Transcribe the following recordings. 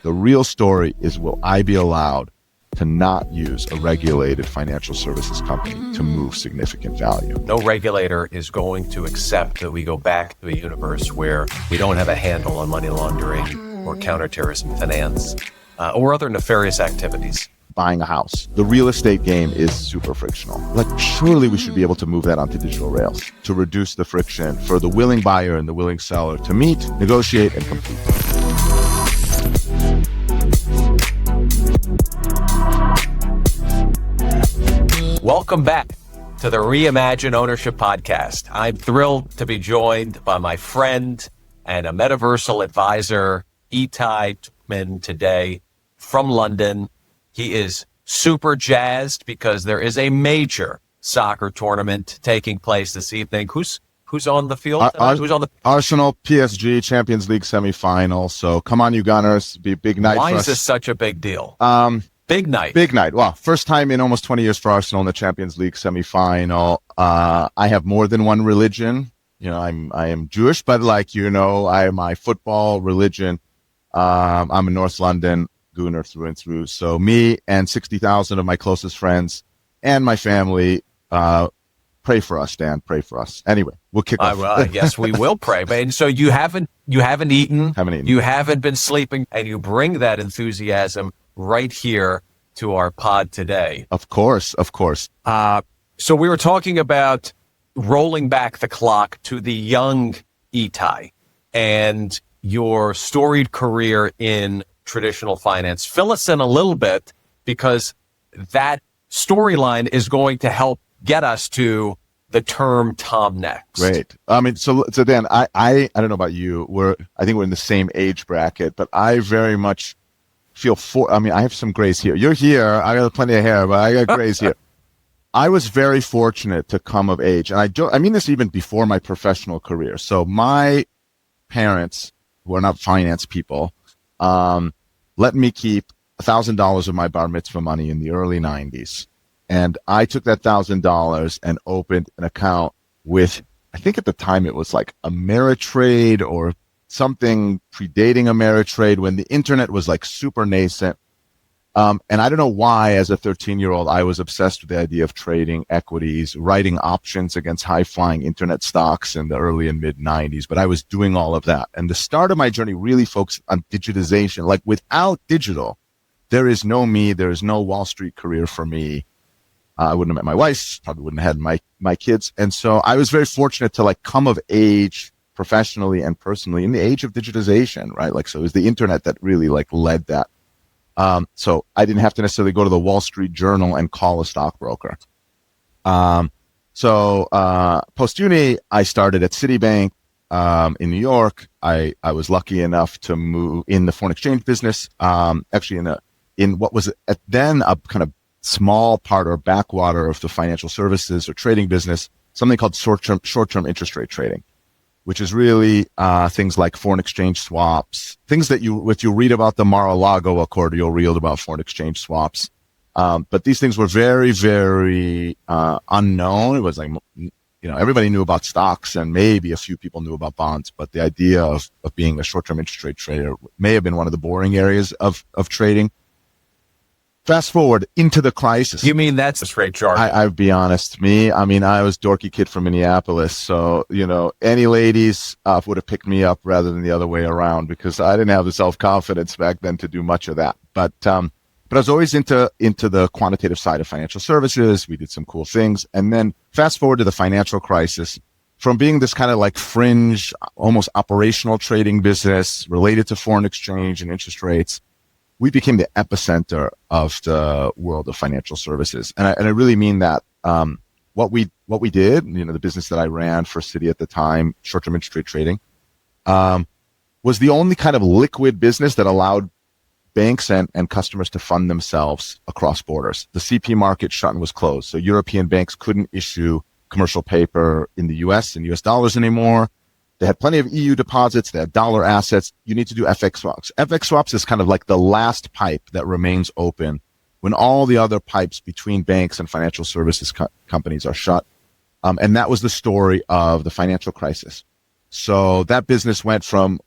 The real story is, will I be allowed to not use a regulated financial services company to move significant value? No regulator is going to accept that we go back to a universe where we don't have a handle on money laundering or counterterrorism finance or other nefarious activities. Buying a house. The real estate game is super frictional. Like, surely we should be able to move that onto digital rails to reduce the friction for the willing buyer and the willing seller to meet, negotiate, and complete. Welcome back to the Reimagine Ownership Podcast. I'm thrilled to be joined by my friend and a metaversal advisor, Itay Tuchman, today from London. He is super jazzed because there is a major soccer tournament taking place this evening. Who's on the field? Who's on the Arsenal PSG Champions League semifinal. So come on, you Gunners! Be a big night. Why for is us. This such a big deal? Big night. Big night. Well, first time in almost 20 years for Arsenal in the Champions League semifinal. I have more than one religion. You know, I am Jewish, but my football religion. I'm in North London, Gooner through and through. So me and 60,000 of my closest friends and my family, pray for us, Dan. Pray for us. Anyway, we'll kick off. Well, I guess we will pray. And so you haven't eaten. Haven't eaten. You haven't been sleeping, and you bring that enthusiasm right here to our pod today. Of course. So we were talking about rolling back the clock to the young Itay and your storied career in traditional finance. Fill us in a little bit, because that storyline is going to help get us to the term TomNext. Great. I mean, so Dan, I don't know about you. I think we're in the same age bracket, but I very much feel I have some grays here. You're here. I got plenty of hair, but I got grays here. I was very fortunate to come of age. And I mean this even before my professional career. So my parents, who are not finance people, let me keep $1,000 of my bar mitzvah money in the early 90s. And I took that $1,000 and opened an account with, I think at the time it was like Ameritrade or something predating Ameritrade, when the internet was like super nascent. And I don't know why, as a 13-year-old, I was obsessed with the idea of trading equities, writing options against high-flying internet stocks in the early and mid-90s. But I was doing all of that. And the start of my journey really focused on digitization. Like, without digital, there is no me, there is no Wall Street career for me. I wouldn't have met my wife, probably wouldn't have had my kids. And so I was very fortunate to come of age professionally and personally in the age of digitization, right? So it was the internet that really led that. So I didn't have to necessarily go to the Wall Street Journal and call a stockbroker. So post-uni, I started at Citibank in New York. I was lucky enough to move in the foreign exchange business, actually in what was then a kind of small part or backwater of the financial services or trading business, something called short-term interest rate trading, which is really things like foreign exchange swaps, things that if you read about the Mar-a-Lago Accord, you'll read about foreign exchange swaps. But these things were very, very unknown. It was everybody knew about stocks and maybe a few people knew about bonds, but the idea of being a short-term interest rate trader may have been one of the boring areas of trading. Fast forward into the crisis. You mean that's a straight jargon? I'll be honest. I was dorky kid from Minneapolis. So, any ladies would have picked me up rather than the other way around, because I didn't have the self-confidence back then to do much of that. But I was always into the quantitative side of financial services. We did some cool things. And then fast forward to the financial crisis. From being this kind of fringe, almost operational trading business related to foreign exchange and interest rates, we became the epicenter of the world of financial services. And I really mean that. What we did, the business that I ran for Citi at the time, short-term interest rate trading, was the only kind of liquid business that allowed banks and customers to fund themselves across borders. The CP market shut and was closed. So European banks couldn't issue commercial paper in the US and US dollars anymore. They had plenty of EU deposits. They had dollar assets. You need to do FX swaps. FX swaps is kind of like the last pipe that remains open when all the other pipes between banks and financial services companies are shut. And that was the story of the financial crisis. So that business went from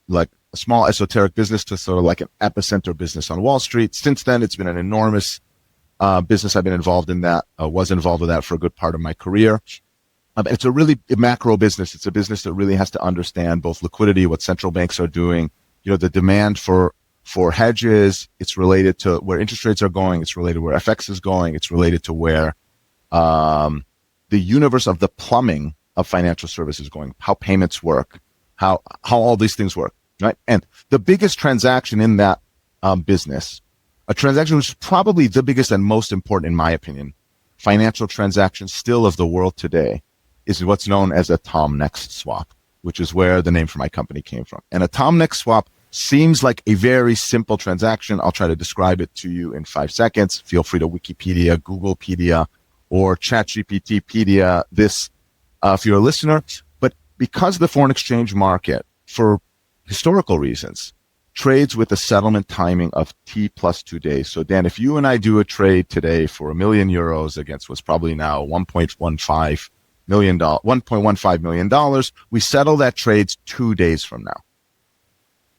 a small esoteric business to sort of like an epicenter business on Wall Street. Since then, it's been an enormous business. I've been involved in that, was involved with that for a good part of my career. It's a really macro business. It's a business that really has to understand both liquidity, what central banks are doing, the demand for hedges. It's related to where interest rates are going. It's related to where FX is going. It's related to where the universe of the plumbing of financial services going, how payments work, how all these things work, right? And the biggest transaction in that business, a transaction which is probably the biggest and most important, in my opinion, financial transaction still of the world today, is what's known as a TomNext swap, which is where the name for my company came from. And a TomNext swap seems like a very simple transaction. I'll try to describe it to you in 5 seconds. Feel free to Wikipedia, Googlepedia, or ChatGPTpedia this if you're a listener. But because the foreign exchange market, for historical reasons, trades with a settlement timing of T+2 days. So Dan, if you and I do a trade today for €1 million against what's probably now $1.15 million, we settle that trades 2 days from now.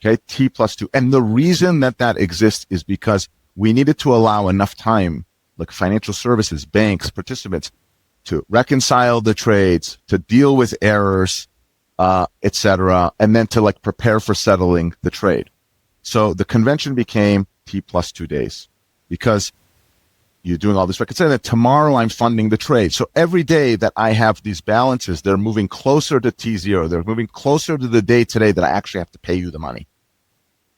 Okay, T+2. And the reason that exists is because we needed to allow enough time, like financial services, banks, participants, to reconcile the trades, to deal with errors, etc., and then to like prepare for settling the trade. So the convention became T+2 days because you're doing all this reconciliation. And tomorrow I'm funding the trade. So every day that I have these balances, they're moving closer to T0. They're moving closer to the day today that I actually have to pay you the money.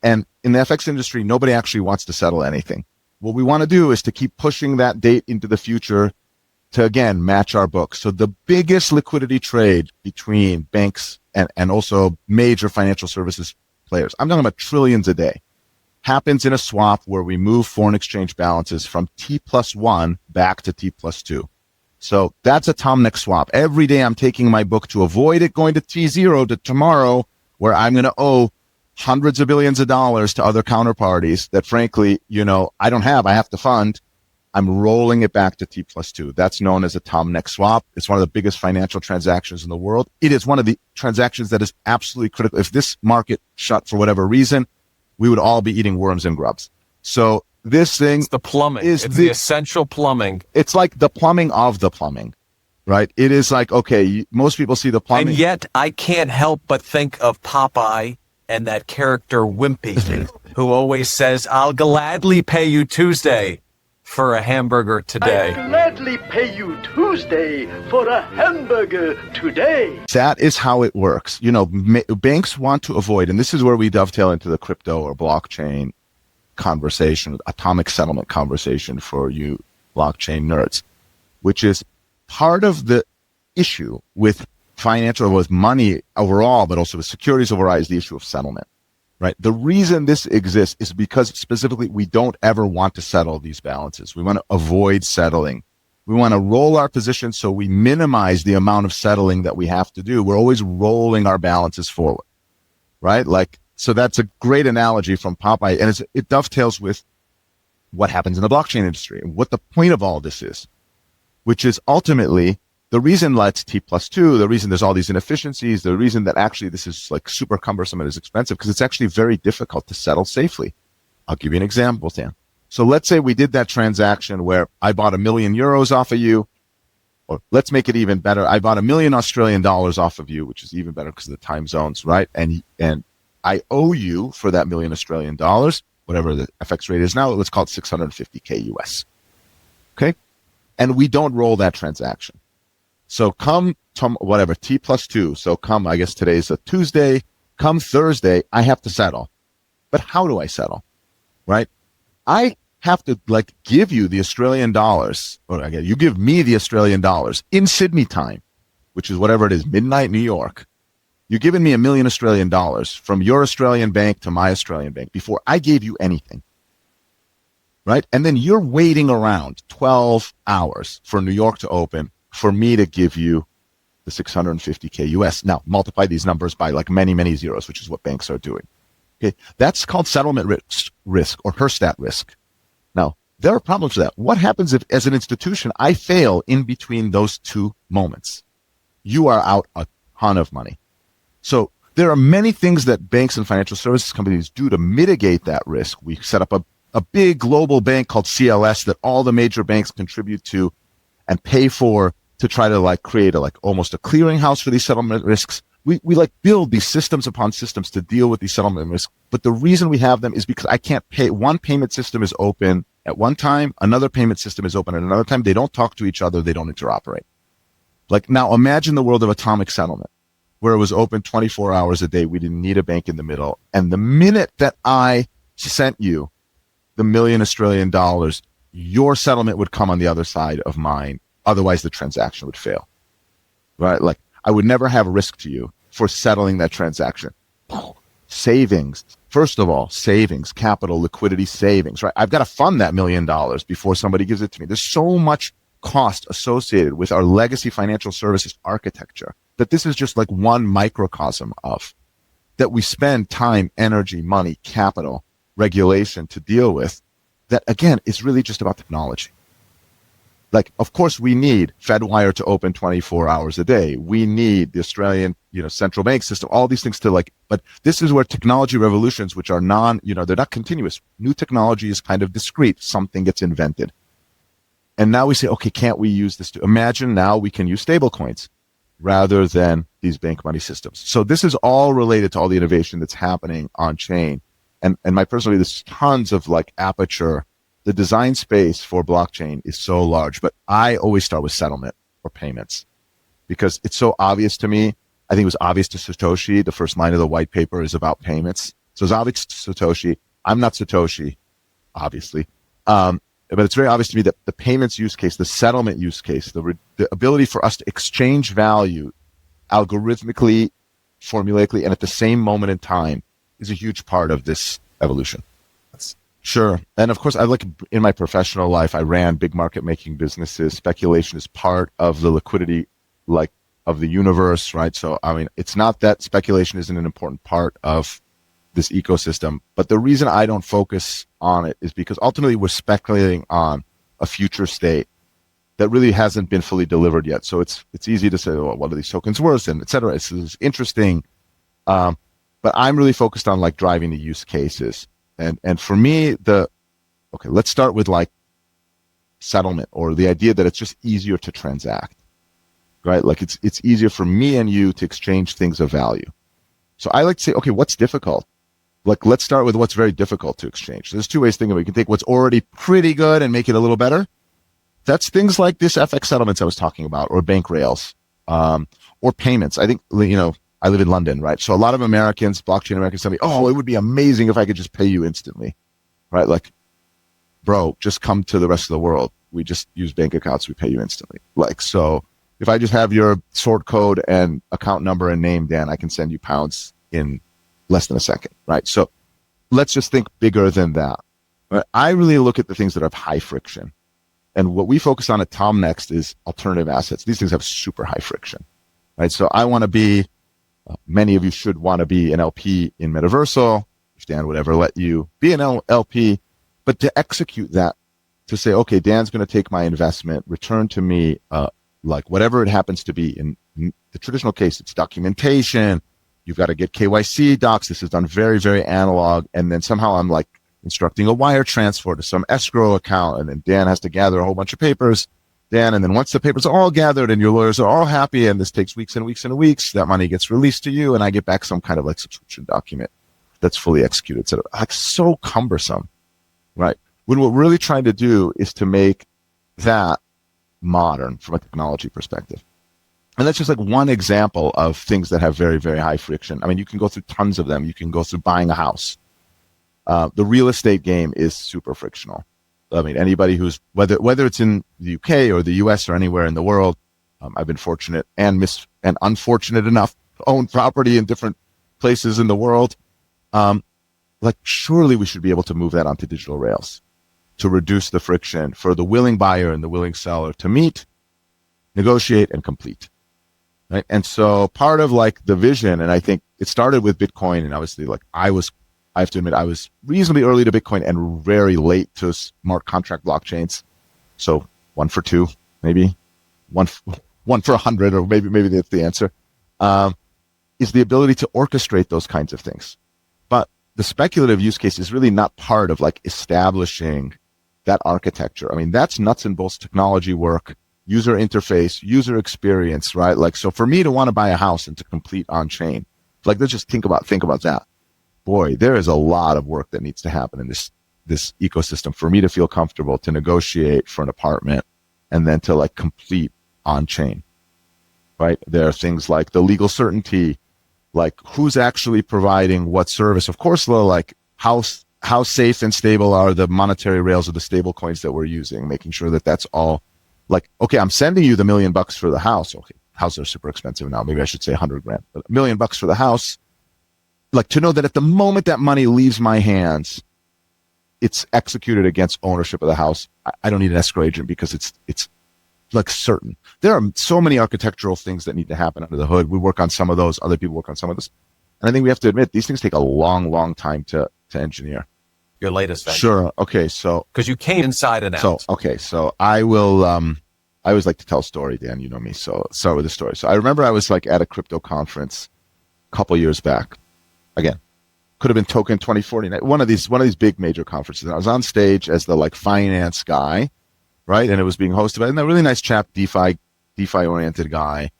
And in the FX industry, nobody actually wants to settle anything. What we want to do is to keep pushing that date into the future to, again, match our books. So the biggest liquidity trade between banks and also major financial services players, I'm talking about trillions a day, happens in a swap where we move foreign exchange balances from T+1 back to T+2. So that's a TomNext swap. Every day I'm taking my book to avoid it going to T0 to tomorrow, where I'm going to owe hundreds of billions of dollars to other counterparties that, frankly, I don't have. I have to fund. I'm rolling it back to T+2. That's known as a TomNext swap. It's one of the biggest financial transactions in the world. It is one of the transactions that is absolutely critical. If this market shut for whatever reason, we would all be eating worms and grubs. So this thing it's the plumbing. It's the essential plumbing. It's like the plumbing of the plumbing, right? It is like, okay, most people see the plumbing. And yet I can't help but think of Popeye and that character Wimpy, who always says, "I'll gladly pay you Tuesday for a hamburger today." I'll gladly pay you Tuesday for a hamburger today. That is how it works. Banks want to avoid, and this is where we dovetail into the crypto or blockchain conversation, atomic settlement conversation for you blockchain nerds, which is part of the issue with financial, with money overall, but also with securities overall, is the issue of settlement. Right. The reason this exists is because specifically we don't ever want to settle these balances. We want to avoid settling. We want to roll our position so we minimize the amount of settling that we have to do. We're always rolling our balances forward. Right. So that's a great analogy from Popeye. And it dovetails with what happens in the blockchain industry and what the point of all this is, which is ultimately the reason that's T+2, the reason there's all these inefficiencies, the reason that actually this is like super cumbersome and is expensive, because it's actually very difficult to settle safely. I'll give you an example, Dan. So let's say we did that transaction where I bought €1 million off of you, or let's make it even better. I bought $1 million Australian off of you, which is even better because of the time zones, right? And I owe you for that $1 million Australian, whatever the FX rate is now, let's call it 650K US. Okay. And we don't roll that transaction. So come T+2. So come, I guess today's a Tuesday. Come Thursday, I have to settle. But how do I settle? Right? I have to give you the Australian dollars, or again, you give me the Australian dollars in Sydney time, which is whatever it is, midnight New York. You're giving me $1 million Australian from your Australian bank to my Australian bank before I gave you anything. Right? And then you're waiting around 12 hours for New York to open for me to give you the 650K US. Now, multiply these numbers by many, many zeros, which is what banks are doing. Okay, that's called settlement risk or Herstat risk. Now, there are problems with that. What happens if, as an institution, I fail in between those two moments? You are out a ton of money. So there are many things that banks and financial services companies do to mitigate that risk. We set up a big global bank called CLS that all the major banks contribute to and pay for to try to like create almost a clearinghouse for these settlement risks. We like build these systems upon systems to deal with these settlement risks. But the reason we have them is because I can't pay. One payment system is open at one time. Another payment system is open at another time. They don't talk to each other. They don't interoperate. Like now imagine the world of atomic settlement where it was open 24 hours a day. We didn't need a bank in the middle. And the minute that I sent you the $1 million Australian, your settlement would come on the other side of mine. Otherwise the transaction would fail, right? Like I would never have a risk to you for settling that transaction. Savings. First of all, savings, capital, liquidity, savings, right? I've got to fund that $1 million before somebody gives it to me. There's so much cost associated with our legacy financial services architecture that this is just like one microcosm of that we spend time, energy, money, capital, regulation to deal with that, again, is really just about technology. Like, of course, we need FedWire to open 24 hours a day. We need the Australian, central bank system, all these things to like, but this is where technology revolutions, which are they're not continuous. New technology is kind of discrete. Something gets invented. And now we say, okay, can't we use this to imagine now we can use stable coins rather than these bank money systems. So this is all related to all the innovation that's happening on chain. And my personally, there's tons of like aperture. The design space for blockchain is so large, but I always start with settlement or payments because it's so obvious to me. I think it was obvious to Satoshi. The first line of the white paper is about payments. So it's obvious to Satoshi. I'm not Satoshi, obviously. But it's very obvious to me that the payments use case, the settlement use case, the ability for us to exchange value algorithmically, formulaically, and at the same moment in time is a huge part of this evolution. Sure. And of course, in my professional life, I ran big market making businesses. Speculation is part of the liquidity, of the universe, right? So, I mean, it's not that speculation isn't an important part of this ecosystem, but the reason I don't focus on it is because ultimately we're speculating on a future state that really hasn't been fully delivered yet. So it's easy to say, well, what are these tokens worth and et cetera. It's interesting. But I'm really focused on driving the use cases. And for me, let's start with settlement or the idea that it's just easier to transact, right? It's easier for me and you to exchange things of value. So I like to say, okay, what's difficult? Let's start with what's very difficult to exchange. There's two ways to think of it. You can take what's already pretty good and make it a little better. That's things like this FX settlements I was talking about, or bank rails, or payments. I think, I live in London, right? So a lot of Americans, blockchain Americans tell me, oh, it would be amazing if I could just pay you instantly, right? Bro, just come to the rest of the world. We just use bank accounts. We pay you instantly. So if I just have your sort code and account number and name, Dan, I can send you pounds in less than a second, right? So let's just think bigger than that. Right? I really look at the things that have high friction. And what we focus on at TomNext is alternative assets. These things have super high friction, right? So I want to be, many of you should want to be an LP in Metaversal, if Dan would ever let you be an LP, but to execute that, to say, okay, Dan's going to take my investment, return to me, whatever it happens to be. In the traditional case, it's documentation. You've got to get KYC docs. This is done very, very analog. And then somehow I'm instructing a wire transfer to some escrow account. And then Dan has to gather a whole bunch of papers. And then once the papers are all gathered and your lawyers are all happy, and this takes weeks and weeks and weeks, that money gets released to you, and I get back some kind of subscription document that's fully executed, etc. So cumbersome, right? When what we're really trying to do is to make that modern from a technology perspective. And that's just one example of things that have very, very high friction. I mean, you can go through tons of them. You can go through buying a house. The real estate game is super frictional. I mean, anybody who's, whether it's in the UK or the US or anywhere in the world, I've been fortunate and unfortunate enough to own property in different places in the world. Surely we should be able to move that onto digital rails to reduce the friction for the willing buyer and the willing seller to meet, negotiate, and complete. Right. And so part of the vision, and I think it started with Bitcoin, and obviously I have to admit, I was reasonably early to Bitcoin and very late to smart contract blockchains. So 1 for 2, maybe one for 100, or maybe that's the answer. is the ability to orchestrate those kinds of things. But the speculative use case is really not part of like establishing that architecture. I mean, that's nuts and bolts technology work, user interface, user experience, right? Like, so for me to want to buy a house and to complete on chain, like, let's just think about that. Boy, there is a lot of work that needs to happen in this ecosystem for me to feel comfortable to negotiate for an apartment and then to like complete on chain, right? There are things like the legal certainty, like who's actually providing what service. Of course, though, like how safe and stable are the monetary rails of the stable coins that we're using, making sure that that's all like, okay, I'm sending you the $1 million for the house. Okay, houses are super expensive now. Maybe I should say 100 grand, but $1 million for the house. Like to know that at the moment that money leaves my hands, it's executed against ownership of the house. I don't need an escrow agent because it's like certain. There are so many architectural things that need to happen under the hood. We work on some of those. Other people work on some of this. And I think we have to admit these things take a long, long time to engineer. Your latest venture. Sure. Okay. So, because you came inside and out. So I will, I always like to tell a story, Dan, you know me. So start with a story. So I remember I was like at a crypto conference a couple years back. Again, could have been Token 2049, one of these big major conferences. And I was on stage as the like finance guy, right? And it was being hosted by a really nice chap, DeFi oriented guy.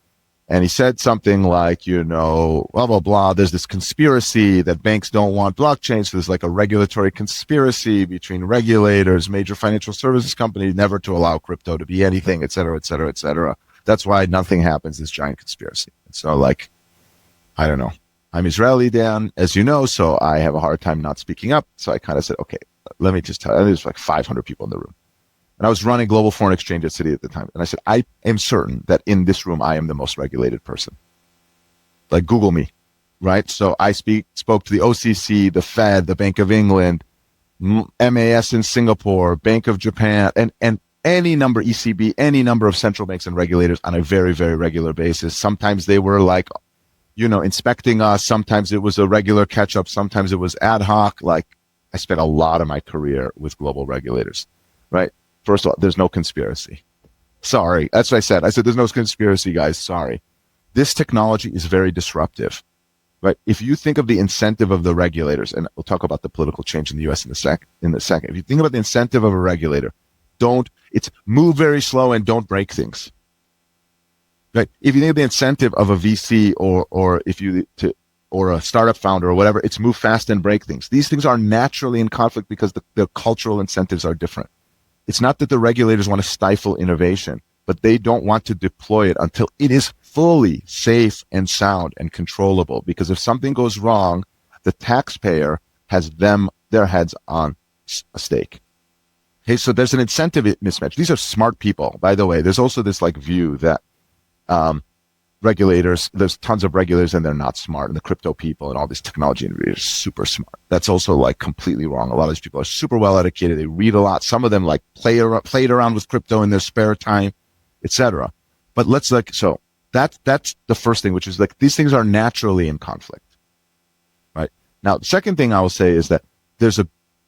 And he said something like, you know, blah, blah, blah. There's this conspiracy that banks don't want blockchain. So there's like a regulatory conspiracy between regulators, major financial services companies, never to allow crypto to be anything, et cetera, et cetera, et cetera. That's why nothing happens, this giant conspiracy. And so like, I don't know. I'm Israeli, Dan, as you know, so I have a hard time not speaking up. So I kind of said, okay, let me just tell you, there's like 500 people in the room. And I was running global foreign exchange at Citi at the time. And I said, I am certain that in this room, I am the most regulated person. Like Google me, right? So I spoke to the OCC, the Fed, the Bank of England, MAS in Singapore, Bank of Japan, and any number, ECB, any number of central banks and regulators on a very, very regular basis. Sometimes they were like, you know, inspecting us. Sometimes it was a regular catch up. Sometimes it was ad hoc. Like I spent a lot of my career with global regulators, right? First of all, there's no conspiracy. Sorry. That's what I said. I said, there's no conspiracy, guys. Sorry. This technology is very disruptive, right? If you think of the incentive of the regulators, and we'll talk about the political change in the U.S. in a second. If you think about the incentive of a regulator, it's move very slow and don't break things. Right? If you think of the incentive of a VC or a startup founder or whatever, it's move fast and break things. These things are naturally in conflict because the cultural incentives are different. It's not that the regulators want to stifle innovation, but they don't want to deploy it until it is fully safe and sound and controllable. Because if something goes wrong, the taxpayer has their heads on a stake. Okay, so there's an incentive mismatch. These are smart people, by the way. There's also this like view that regulators, there's tons of regulators and they're not smart, and the crypto people and all these technology innovators are super smart. That's also like completely wrong. A lot of these people are super well educated. They read a lot. Some of them like played around with crypto in their spare time, etc. But so that's the first thing, which is like these things are naturally in conflict, right? Now, the second thing I will say is that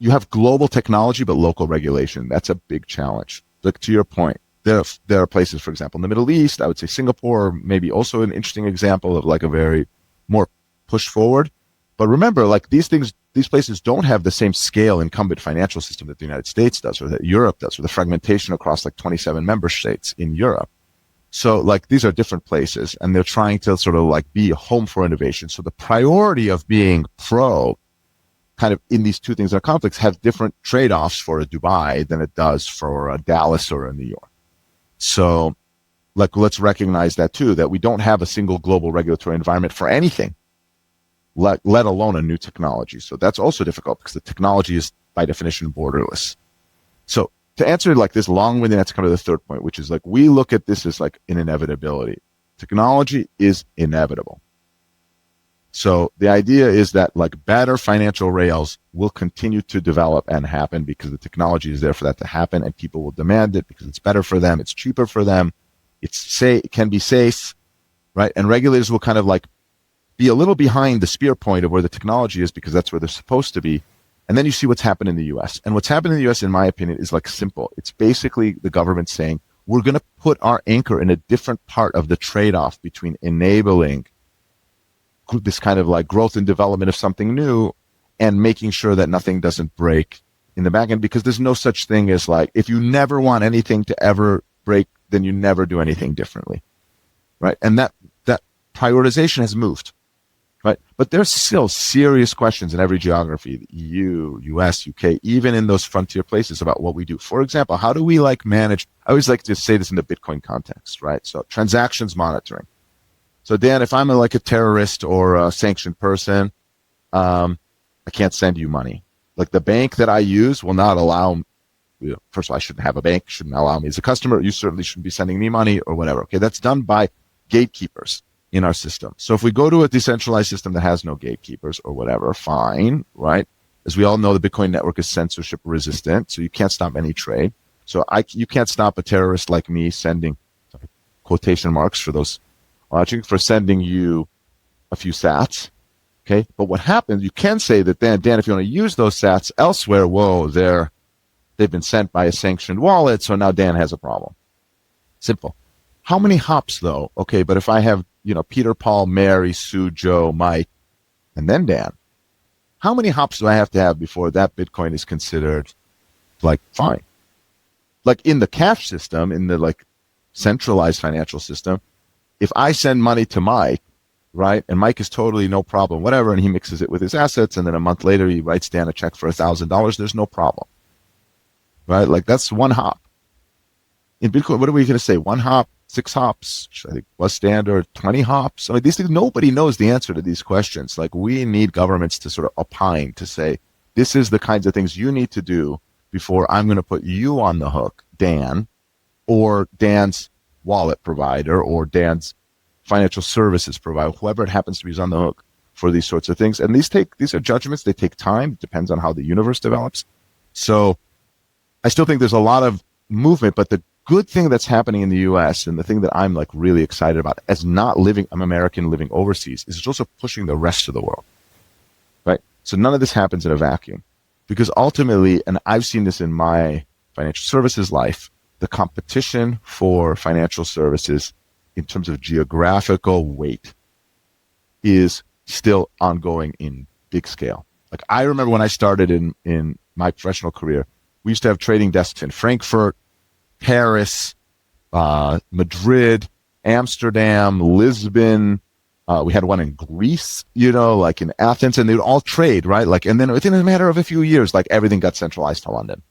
you have global technology but local regulation. That's a big challenge. Like to your point, there are places, for example, in the Middle East, I would say Singapore, maybe also an interesting example of like a very more push forward. But remember, like these places don't have the same scale incumbent financial system that the United States does, or that Europe does, or the fragmentation across like 27 member states in Europe. So like these are different places, and they're trying to sort of like be a home for innovation. So the priority of being pro kind of in these two things that are conflicts have different trade-offs for a Dubai than it does for a Dallas or a New York. So, like, let's recognize that too, that we don't have a single global regulatory environment for anything, let alone a new technology. So that's also difficult because the technology is by definition borderless. So to answer like this long-winded, that's kind of the third point, which is like, we look at this as like an inevitability. Technology is inevitable. So the idea is that like better financial rails will continue to develop and happen because the technology is there for that to happen, and people will demand it because it's better for them, it's cheaper for them, it can be safe, right? And regulators will kind of like be a little behind the spear point of where the technology is because that's where they're supposed to be. And then you see what's happened in the US. And what's happened in the US, in my opinion, is like simple. It's basically the government saying, we're going to put our anchor in a different part of the trade-off between enabling this kind of like growth and development of something new, and making sure that nothing doesn't break in the back end, because there's no such thing as like, if you never want anything to ever break, then you never do anything differently, right? And that prioritization has moved, right? But there's still serious questions in every geography, the EU, US, UK, even in those frontier places, about what we do. For example, how do we like manage, I always like to say this in the Bitcoin context, right? So transactions monitoring. So Dan, if I'm like a terrorist or a sanctioned person, I can't send you money. Like the bank that I use will not allow, first of all, I shouldn't have a bank, shouldn't allow me as a customer. You certainly shouldn't be sending me money or whatever. Okay, that's done by gatekeepers in our system. So if we go to a decentralized system that has no gatekeepers or whatever, fine, right? As we all know, the Bitcoin network is censorship resistant, so you can't stop any trade. So you can't stop a terrorist like me sending, quotation marks for those watching, for sending you a few sats. Okay, but what happens, you can say that Dan, if you want to use those sats elsewhere, they've been sent by a sanctioned wallet, so now Dan has a problem. Simple. How many hops though? Okay, but if I have, Peter, Paul, Mary, Sue, Joe, Mike, and then Dan, how many hops do I have to have before that Bitcoin is considered like fine? Like in the cash system, in the like centralized financial system, if I send money to Mike, right, and Mike is totally no problem, whatever, and he mixes it with his assets, and then a month later he writes Dan a check for $1,000, there's no problem, right? Like that's one hop. In Bitcoin, what are we going to say? One hop, 6 hops, which I think was standard, 20 hops. I mean, these things, nobody knows the answer to these questions. Like we need governments to sort of opine, to say, this is the kinds of things you need to do before I'm going to put you on the hook, Dan, or Dan's wallet provider, or Dan's financial services provider, whoever it happens to be, is on the hook for these sorts of things. And these are judgments. They take time. It depends on how the universe develops. So I still think there's a lot of movement, but the good thing that's happening in the US, and the thing that I'm like really excited about as I'm American living overseas, is it's also pushing the rest of the world, right? So none of this happens in a vacuum, because ultimately, and I've seen this in my financial services life, the competition for financial services in terms of geographical weight is still ongoing in big scale. Like I remember when I started in my professional career, we used to have trading desks in Frankfurt, Paris, Madrid, Amsterdam, Lisbon. We had one in Greece, like in Athens, and they would all trade, right? Like, and then within a matter of a few years, like everything got centralized to London.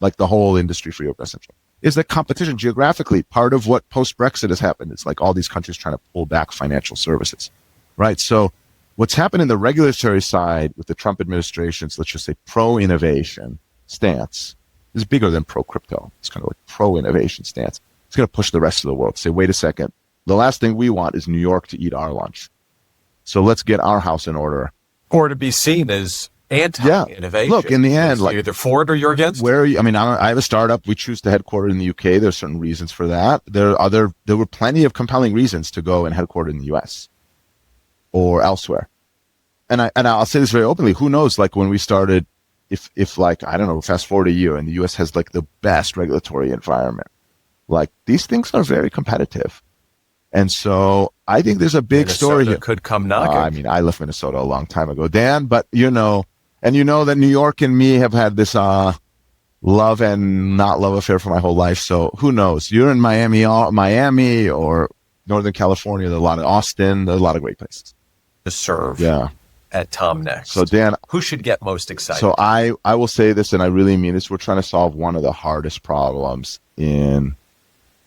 Like the whole industry for Europe got centralized. Is that competition geographically part of what post-Brexit has happened? It's like all these countries trying to pull back financial services, right? So what's happened in the regulatory side with the Trump administration's, let's just say, pro-innovation stance is bigger than pro-crypto. It's kind of like pro-innovation stance. It's going to push the rest of the world to say, wait a second, the last thing we want is New York to eat our lunch. So let's get our house in order. Or to be seen as anti-innovation. Look, in the end, like you're either for it or you're against it. Where are you? I mean, I have a startup. We choose to headquarter in the UK. There's certain reasons for that. There were plenty of compelling reasons to go and headquarter in the US or elsewhere. And I'll say this very openly. Who knows? Like when we started, if like, I don't know, fast forward a year and the US has like the best regulatory environment, like these things are very competitive. And so I think there's a big story here. Could come knocking. I mean, I left Minnesota a long time ago, Dan, but that New York and me have had this love and not love affair for my whole life. So who knows? You're in Miami or Northern California. There's a lot of Austin. There's a lot of great places to serve. Yeah. At TomNext. So Dan, who should get most excited? So I will say this, and I really mean this. We're trying to solve one of the hardest problems in,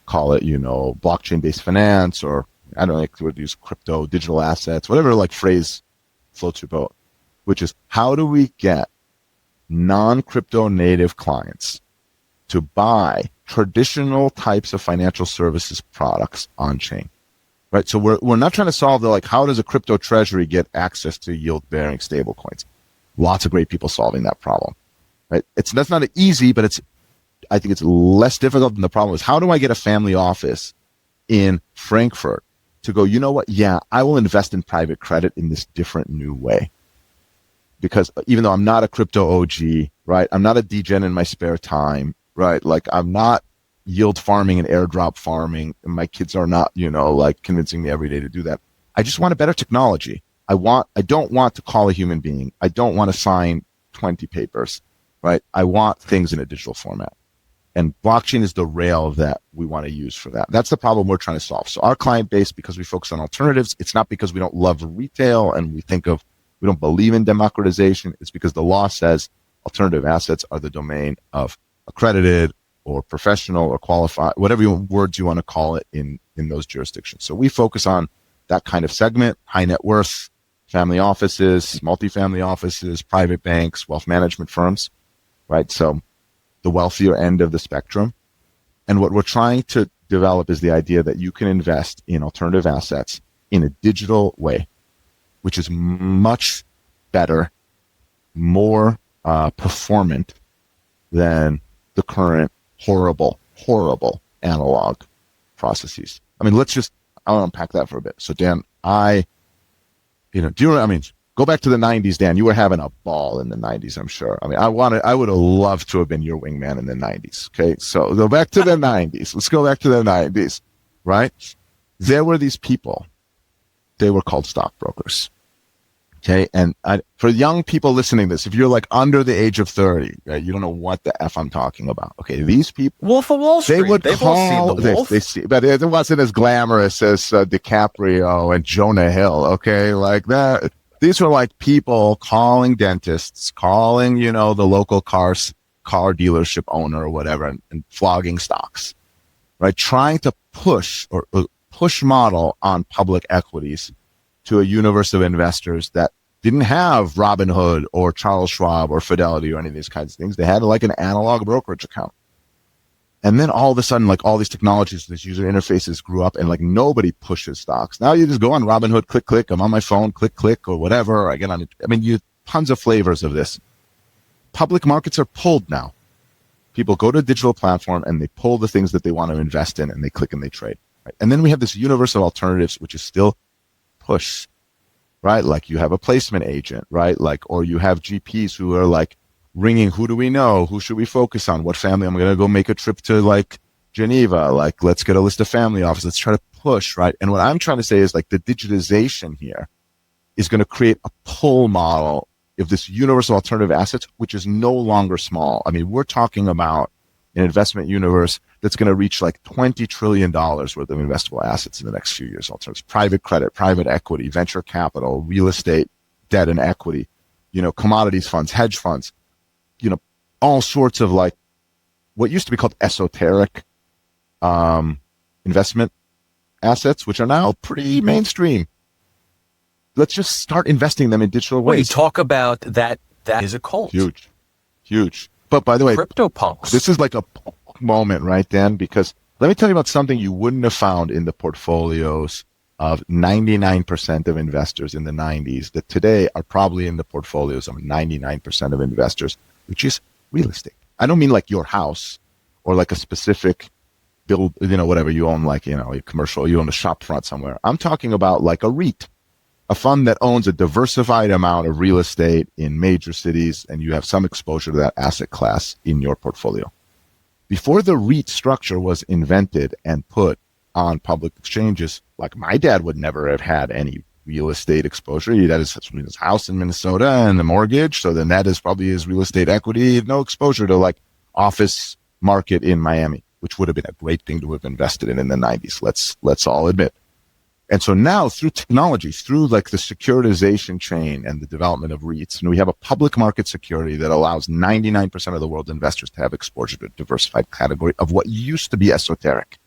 call it, blockchain-based finance, or I don't know, like would use crypto, digital assets, whatever like phrase floats your boat, which is how do we get non-crypto native clients to buy traditional types of financial services products on chain? Right, so we're not trying to solve the how does a crypto treasury get access to yield-bearing stablecoins? Lots of great people solving that problem. Right, that's not easy, but I think it's less difficult than the problem is how do I get a family office in Frankfurt to go? You know what? Yeah, I will invest in private credit in this different new way, because even though I'm not a crypto OG, right, I'm not a degen in my spare time, right, like I'm not yield farming and airdrop farming, and my kids are not, convincing me every day to do that. I just want a better technology. I don't want to call a human being. I don't want to sign 20 papers, right? I want things in a digital format. And blockchain is the rail that we want to use for that. That's the problem we're trying to solve. So our client base, because we focus on alternatives, it's not because we don't love retail and we don't believe in democratization. It's because the law says alternative assets are the domain of accredited or professional or qualified, whatever words you want to call it in those jurisdictions. So we focus on that kind of segment, high net worth, family offices, multifamily offices, private banks, wealth management firms, right? So the wealthier end of the spectrum. And what we're trying to develop is the idea that you can invest in alternative assets in a digital way, which is much better, more performant than the current horrible analog processes. I mean, I'll unpack that for a bit. So Dan, go back to the 90s, Dan. You were having a ball in the 90s, I'm sure. I mean, I would have loved to have been your wingman in the 90s. Okay. So go back to the 90s. Let's go back to the 90s, right? There were these people. They were called stockbrokers. Okay. And for young people listening to this, if you're like under the age of 30, right, you don't know what the F I'm talking about. Okay. These people. Wolf of Wall Street. They've all seen the Wolf. They see, but it wasn't as glamorous as DiCaprio and Jonah Hill. Okay. Like that. These were like people calling dentists, calling, the local car dealership owner or whatever, and flogging stocks, right? Trying to push model on public equities to a universe of investors that didn't have Robinhood or Charles Schwab or Fidelity or any of these kinds of things. They had like an analog brokerage account. And then all of a sudden, like all these technologies, these user interfaces grew up and like nobody pushes stocks. Now you just go on Robinhood, click, I'm on my phone, click, or whatever. I get on it. I mean, tons of flavors of this. Public markets are pulled now. People go to a digital platform and they pull the things that they want to invest in and they click and they trade. Right? And then we have this universe of alternatives, which is still push, right? Like you have a placement agent, right? Like, or you have GPs who are like ringing, who do we know? Who should we focus on? What family? I'm going to go make a trip to like Geneva. Like, let's get a list of family offices. Let's try to push, right? And what I'm trying to say is like the digitization here is going to create a pull model of this universal alternative assets, which is no longer small. I mean, we're talking about an investment universe that's going to reach like $20 trillion worth of investable assets in the next few years. Alternatives, private credit, private equity, venture capital, real estate, debt and equity, commodities funds, hedge funds, all sorts of like what used to be called esoteric investment assets, which are now pretty mainstream. Let's just start investing them in digital ways. Well, you talk about that is a cult. Huge. But by the way, CryptoPunks. This is like a moment, right, Dan? Because let me tell you about something you wouldn't have found in the portfolios of 99% of investors in the 90s that today are probably in the portfolios of 99% of investors, which is real estate. I don't mean like your house or like a specific build, whatever you own, like, a commercial, you own a shop front somewhere. I'm talking about like a REIT, a fund that owns a diversified amount of real estate in major cities, and you have some exposure to that asset class in your portfolio. Before the REIT structure was invented and put on public exchanges, like my dad would never have had any real estate exposure. He had his house in Minnesota and the mortgage, so then that is probably his real estate equity. No exposure to like office market in Miami, which would have been a great thing to have invested in the 90s. Let's all admit. And so now through technologies, through like the securitization chain and the development of REITs, and we have a public market security that allows 99% of the world's investors to have exposure to a diversified category of what used to be esoteric.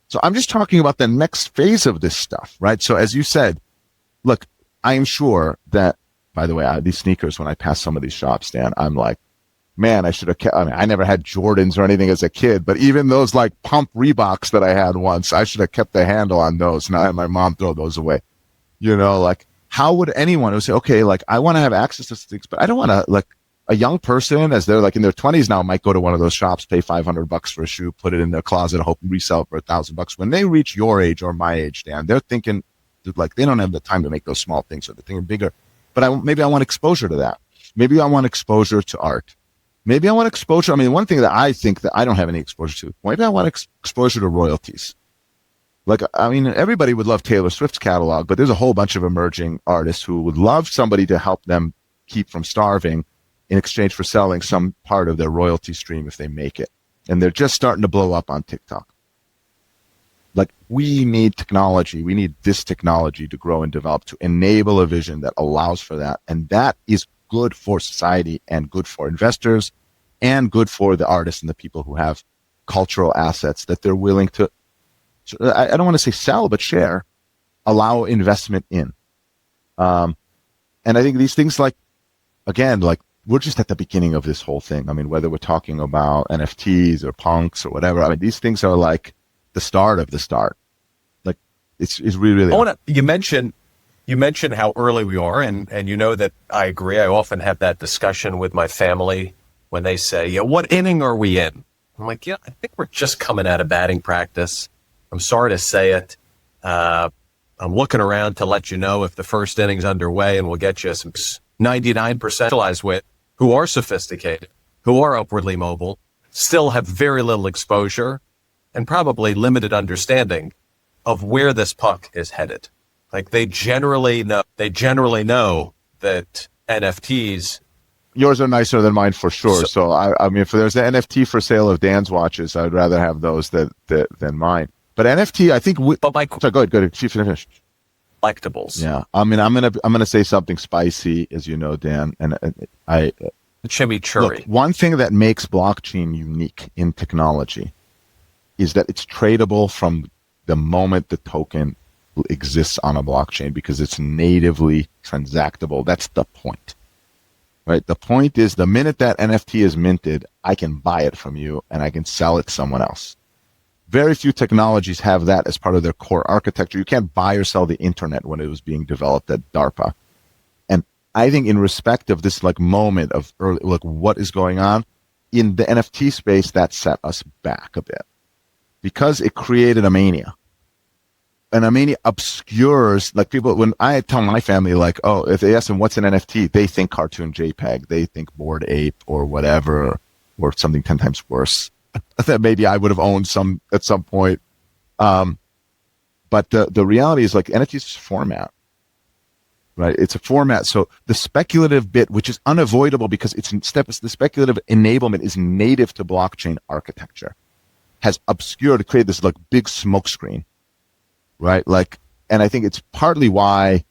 So I'm just talking about the next phase of this stuff, right? So as you said, look, I am sure that, by the way, these sneakers, when I pass some of these shops, Dan, I'm like, man, I should have kept, I never had Jordans or anything as a kid, but even those like pump Reeboks that I had once, I should have kept the handle on those. Now my mom throw those away. Like how would anyone who say, okay, like I want to have access to things, but I don't want to, like a young person as they're like in their 20s now might go to one of those shops, pay $500 for a shoe, put it in their closet, hope resell it for $1,000. When they reach your age or my age, Dan, they're thinking like they don't have the time to make those small things, or they're thinking bigger. But maybe I want exposure to that. Maybe I want exposure to art. Maybe I want exposure. I mean, one thing that I think that I don't have any exposure to, maybe I want exposure to royalties. Like, I mean, everybody would love Taylor Swift's catalog, but there's a whole bunch of emerging artists who would love somebody to help them keep from starving in exchange for selling some part of their royalty stream if they make it. And they're just starting to blow up on TikTok. Like, we need technology. We need this technology to grow and develop to enable a vision that allows for that. And that is good for society and good for investors and good for the artists and the people who have cultural assets that they're willing to, I don't want to say sell, but share, allow investment in. And I think these things, like, again, like, we're just at the beginning of this whole thing. I mean, whether we're talking about NFTs or punks or whatever, I mean, these things are like the start of the start. Like, it's really, really. You mentioned how early we are, and you know that I agree. I often have that discussion with my family when they say, "Yeah, what inning are we in?" I'm like, "Yeah, I think we're just coming out of batting practice." I'm sorry to say it. I'm looking around to let you know if the first inning's underway, and we'll get you some 99% with who are sophisticated, who are upwardly mobile, still have very little exposure, and probably limited understanding of where this puck is headed. Like, they generally know that NFTs. Yours are nicer than mine for sure. So I mean, if there's an NFT for sale of Dan's watches, I'd rather have those than mine. But NFT, I think. Sorry, go ahead. Chief, finish. Collectibles. Yeah, I mean, I'm gonna say something spicy, as you know, Dan, and chimichurri. Look, one thing that makes blockchain unique in technology is that it's tradable from the moment the token exists on a blockchain, because it's natively transactable. That's the point, right? The point is, the minute that NFT is minted, I can buy it from you and I can sell it to someone else. Very few technologies have that as part of their core architecture. You can't buy or sell the internet when it was being developed at DARPA. And I think, in respect of this like moment of early, like, what is going on in the NFT space, that set us back a bit because it created a mania. And a mania obscures, like, people, when I tell my family, like, oh, if they ask them what's an NFT, they think cartoon JPEG, they think Bored Ape or whatever, or something 10 times worse that maybe I would have owned some at some point. But the reality is, like, NFTs is format, right? It's a format. So the speculative bit, which is unavoidable because the speculative enablement is native to blockchain architecture, has obscured, created this like big smoke screen, right? Like, and I think it's partly why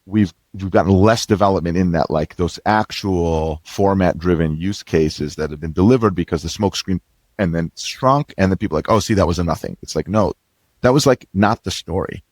we've gotten less development in that, like, those actual format driven use cases that have been delivered because the smoke screen and then shrunk, and then people are like, oh, see, that was a nothing. It's like, no, that was like not the story.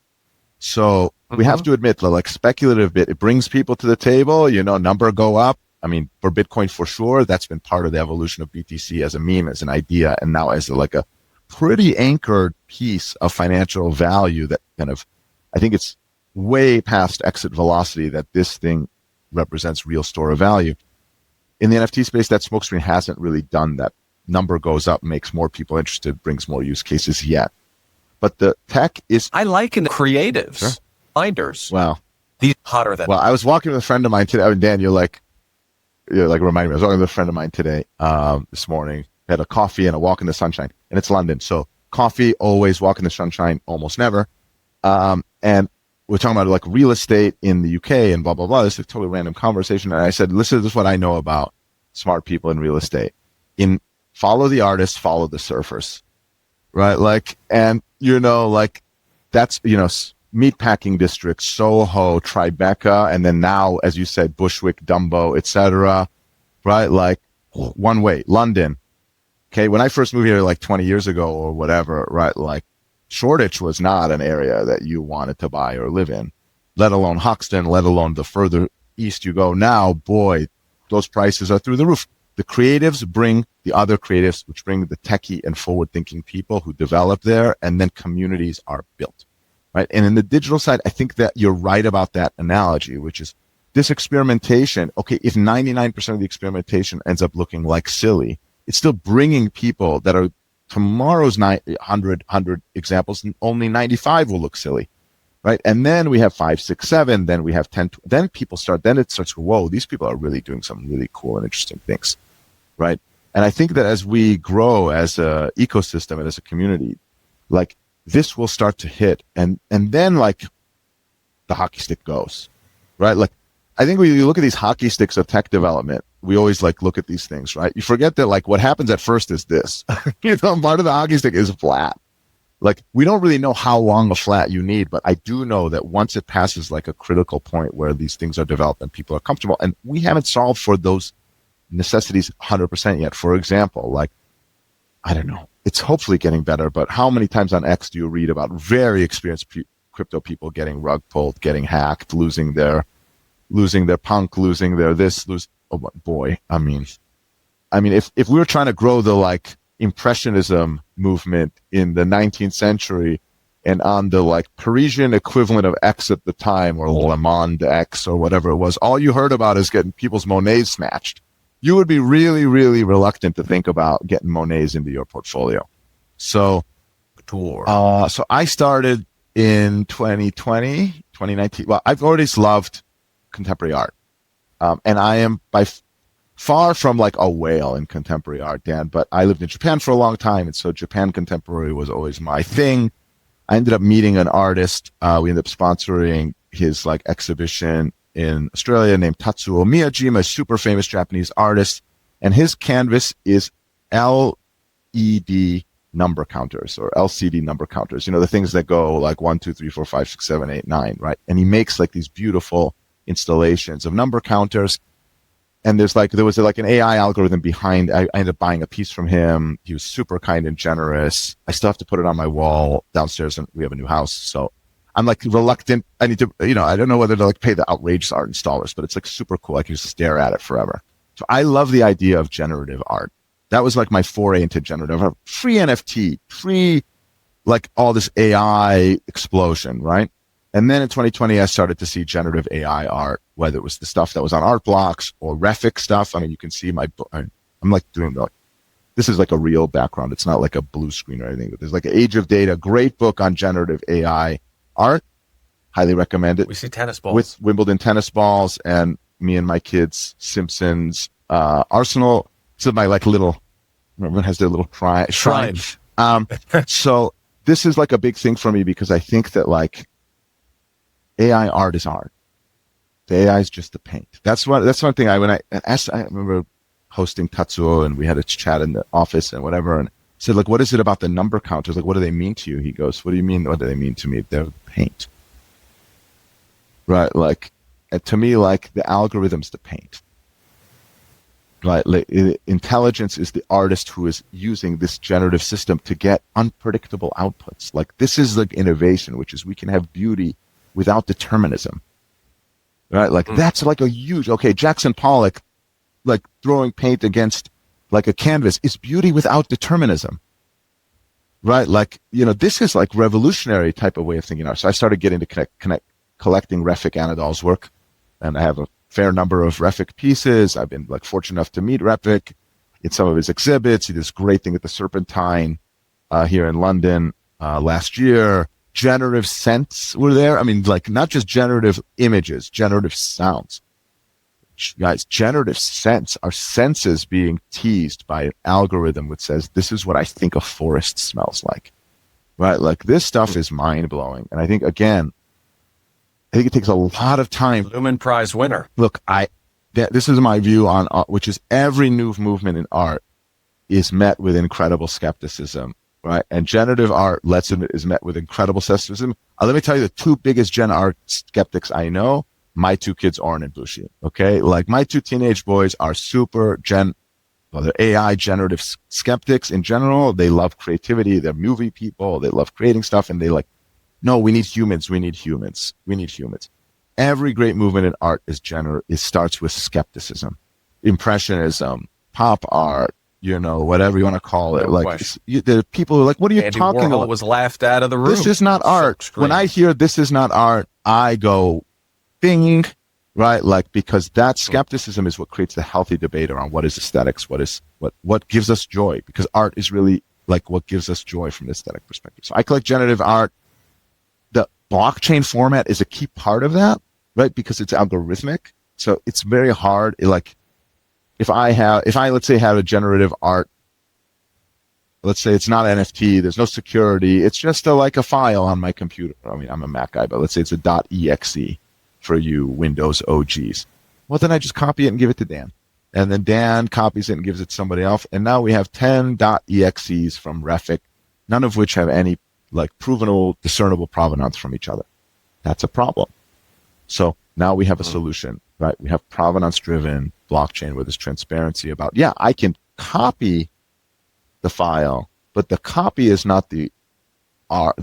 So we have to admit, the like speculative bit, it brings people to the table, you know, number go up. I mean, for Bitcoin for sure, that's been part of the evolution of BTC as a meme, as an idea, and now as like a pretty anchored piece of financial value that kind of, I think it's way past exit velocity that this thing represents real store of value. In the NFT space, that smokescreen hasn't really done that. Number goes up, makes more people interested, brings more use cases yet. But the tech is... I liken creatives, sure. Finders. Wow. These hotter than... Well, I was walking with a friend of mine today. I mean, Dan, you're like reminding me. I was walking with a friend of mine today, this morning. Had a coffee and a walk in the sunshine. And it's London. So coffee, always, walk in the sunshine, almost never. And we're talking about like real estate in the UK and blah, blah, blah. This is a totally random conversation. And I said, listen, this is what I know about smart people in real estate. Follow the artists, follow the surfers, right? Like, and, you know, like, that's, you know, meatpacking districts, Soho, Tribeca, and then now, as you said, Bushwick, Dumbo, etc., right? Like, one way, London. Okay, when I first moved here like 20 years ago or whatever, right? Like, Shoreditch was not an area that you wanted to buy or live in, let alone Hoxton, let alone the further east you go. Now, boy, those prices are through the roof. The creatives bring the other creatives, which bring the techie and forward-thinking people who develop there, and then communities are built, right? And in the digital side, I think that you're right about that analogy, which is this experimentation. Okay, if 99% of the experimentation ends up looking like silly, it's still bringing people that are tomorrow's 100 examples, and only 95 will look silly, right? And then we have 5, 6, 7, then we have 10, then it starts, whoa, these people are really doing some really cool and interesting things, right? And I think that as we grow as a ecosystem and as a community, like, this will start to hit, and then like the hockey stick goes, right? Like, I think when you look at these hockey sticks of tech development, we always like look at these things, right? You forget that like what happens at first is this, part of the hockey stick is flat. Like, we don't really know how long a flat you need, but I do know that once it passes like a critical point where these things are developed and people are comfortable, and we haven't solved for those necessities 100% yet. For example, like, I don't know, it's hopefully getting better, but how many times on X do you read about very experienced crypto people getting rug pulled, getting hacked, losing their punk, losing their this, oh boy. I mean, if we were trying to grow the like Impressionism movement in the 19th century and on the like Parisian equivalent of X at the time, or Le Monde X or whatever it was, all you heard about is getting people's Monets snatched. You would be really, really reluctant to think about getting Monets into your portfolio. So, so I started in 2019. Well, I've always loved contemporary art. And I am by far from like a whale in contemporary art, Dan, but I lived in Japan for a long time. And so Japan contemporary was always my thing. I ended up meeting an artist. We ended up sponsoring his like exhibition in Australia named Tatsuo Miyajima, a super famous Japanese artist. And his canvas is LED number counters or LCD number counters, the things that go like 1, 2, 3, 4, 5, 6, 7, 8, 9, right? And he makes like these beautiful installations of number counters. And there was like an AI algorithm behind. I ended up buying a piece from him. He was super kind and generous. I still have to put it on my wall downstairs, and we have a new house. So I'm like reluctant. I need to, I don't know whether to like pay the outrageous art installers, but it's like super cool. I can just stare at it forever. So I love the idea of generative art. That was like my foray into generative art. Free NFT, free like all this AI explosion, right? And then in 2020, I started to see generative AI art, whether it was the stuff that was on art blocks or Refic stuff. I mean, you can see I'm like doing like, this is like a real background. It's not like a blue screen or anything, but there's like an Age of Data, great book on generative AI art. Highly recommend it. We see tennis balls. With Wimbledon tennis balls and me and my kids, Simpsons, Arsenal. This is my like little, everyone has their little shrine. So this is like a big thing for me because I think that like, AI art is art. The AI is just the paint. That's one thing I remember hosting Tatsuo and we had a chat in the office and whatever, and said, like, what is it about the number counters? Like, what do they mean to you? He goes, what do you mean? What do they mean to me? They're paint. Right. Like, and to me, like the algorithm's the paint. Right. Like, intelligence is the artist who is using this generative system to get unpredictable outputs. Like, this is like innovation, which is we can have beauty without determinism, right? Like that's like a huge, Jackson Pollock, like throwing paint against like a canvas is beauty without determinism, right? Like, this is like revolutionary type of way of thinking art. So I started getting to collecting Refik Anadol's work, and I have a fair number of Refik pieces. I've been like fortunate enough to meet Refik in some of his exhibits. He did this great thing at the Serpentine here in London last year. Generative scents were there. I mean, like not just generative images, generative sounds. Guys, generative scents are senses being teased by an algorithm which says, this is what I think a forest smells like. Right? Like this stuff is mind blowing. And I think, again, it takes a lot of time. Lumen Prize winner. Look, this is my view on art, which is every new movement in art is met with incredible skepticism. Right. And generative art is met with incredible skepticism. Let me tell you the two biggest gen art skeptics I know, my two kids, Oren and Bushi. Okay. Like my two teenage boys are they're AI generative skeptics in general. They love creativity. They're movie people. They love creating stuff. And they like, no, we need humans. We need humans. We need humans. Every great movement in art it starts with skepticism, impressionism, pop art, whatever you want to call it. No like the people are like, what are you Andy talking Warhol about? Was laughed out of the room. This is not art. When I hear this is not art, I go bing, right? Like, because that skepticism is what creates the healthy debate around what is aesthetics, what gives us joy, because art is really like what gives us joy from the aesthetic perspective. So I collect generative art. The blockchain format is a key part of that, right? Because it's algorithmic. So it's very hard. If I let's say have a generative art, let's say it's not NFT, there's no security, it's just like a file on my computer. I mean, I'm a Mac guy, but let's say it's a .exe for you Windows OGs. Well, then I just copy it and give it to Dan. And then Dan copies it and gives it to somebody else. And now we have 10 .exes from Refic, none of which have any like provenable, discernible provenance from each other. That's a problem. So now we have a solution, right? We have provenance-driven blockchain where there's transparency about, yeah, I can copy the file, but the copy is not the